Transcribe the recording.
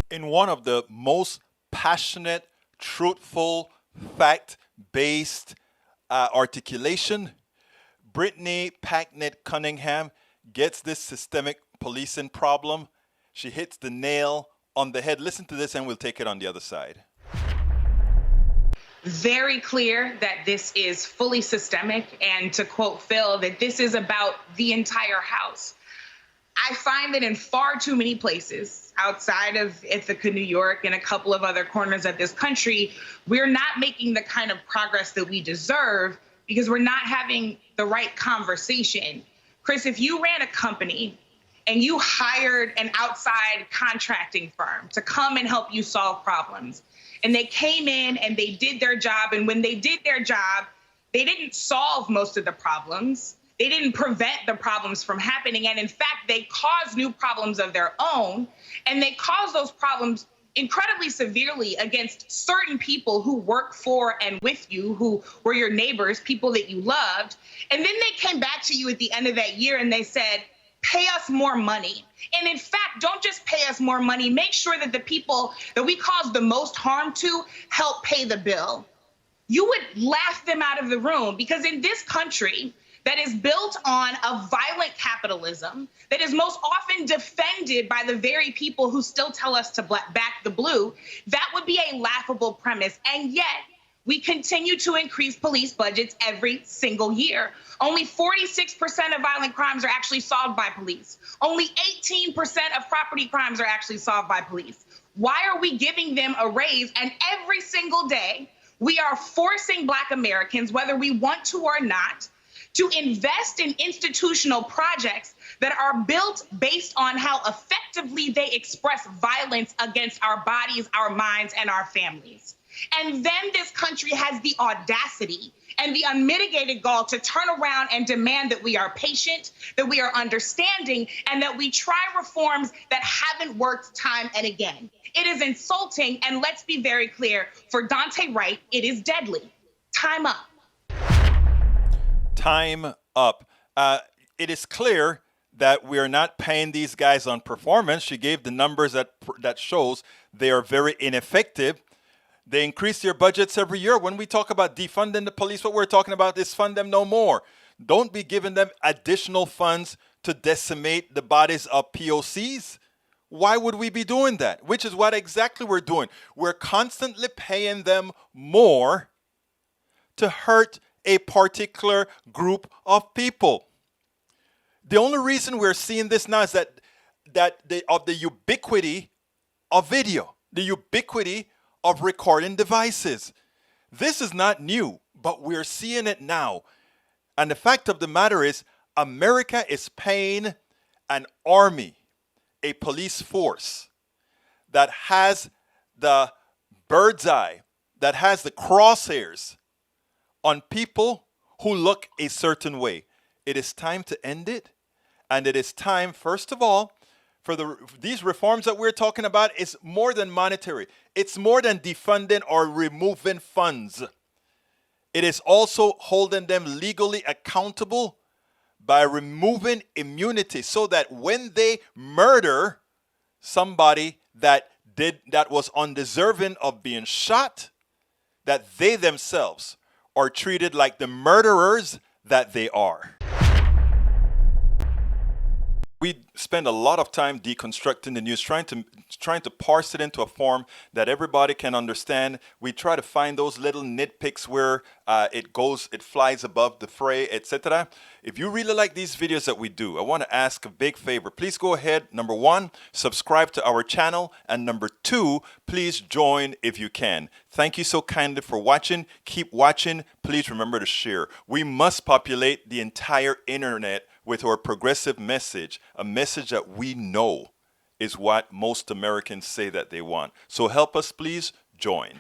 In one of the most passionate, truthful, fact-based articulation, Brittany Packnett Cunningham gets this systemic policing problem. She hits the nail on the head. Listen to this and we'll take it on the other side. Very clear that this is fully systemic, and to quote Phil, that this is about the entire house. I find that in far too many places outside of Ithaca, New York, and a couple of other corners of this country, we're not making the kind of progress that we deserve because we're not having the right conversation. Chris, if you ran a company and you hired an outside contracting firm to come and help you solve problems, and they came in and they did their job, and when they did their job, they didn't solve most of the problems. They didn't prevent the problems from happening. And in fact, they caused new problems of their own. And they caused those problems incredibly severely against certain people who work for and with you, who were your neighbors, people that you loved. And then they came back to you at the end of that year and they said, pay us more money. And in fact, don't just pay us more money, make sure that the people that we caused the most harm to help pay the bill. You would laugh them out of the room, because in this country that is built on a violent capitalism, that is most often defended by the very people who still tell us to back the blue, that would be a laughable premise. And yet, we continue to increase police budgets every single year. Only 46% of violent crimes are actually solved by police. Only 18% of property crimes are actually solved by police. Why are we giving them a raise? And every single day, we are forcing Black Americans, whether we want to or not, to invest in institutional projects that are built based on how effectively they express violence against our bodies, our minds, and our families. And then this country has the audacity and the unmitigated gall to turn around and demand that we are patient, that we are understanding, and that we try reforms that haven't worked time and again. It is insulting, and let's be very clear, for Daunte Wright, it is deadly. Time up. Time up. It is clear that we are not paying these guys on performance. She gave the numbers that shows they are very ineffective. They increase their budgets every year. When we talk about defunding the police, what we're talking about is fund them no more. Don't be giving them additional funds to decimate the bodies of POCs. Why would we be doing that? Which is what exactly we're doing. We're constantly paying them more to hurt a particular group of people. The only reason we're seeing this now is that the ubiquity of video, the ubiquity of recording devices. This is not new, but we're seeing it now. And the fact of the matter is, America is paying an army, a police force that has the bird's eye, that has the crosshairs on people who look a certain way. It is time to end it. And it is time, first of all, for these reforms that we're talking about is more than monetary. It's more than defunding or removing funds. It is also holding them legally accountable by removing immunity so that when they murder somebody that was undeserving of being shot, that they themselves are treated like the murderers that they are. We spend a lot of time deconstructing the news, trying to parse it into a form that everybody can understand. We try to find those little nitpicks where it flies above the fray, etc. If you really like these videos that we do, I want to ask a big favor. Please go ahead, number one, subscribe to our channel, and number two, please join if you can. Thank you so kindly for watching. Keep watching. Please remember to share. We must populate the entire internet with our progressive message, a message that we know is what most Americans say that they want. So help us, please join.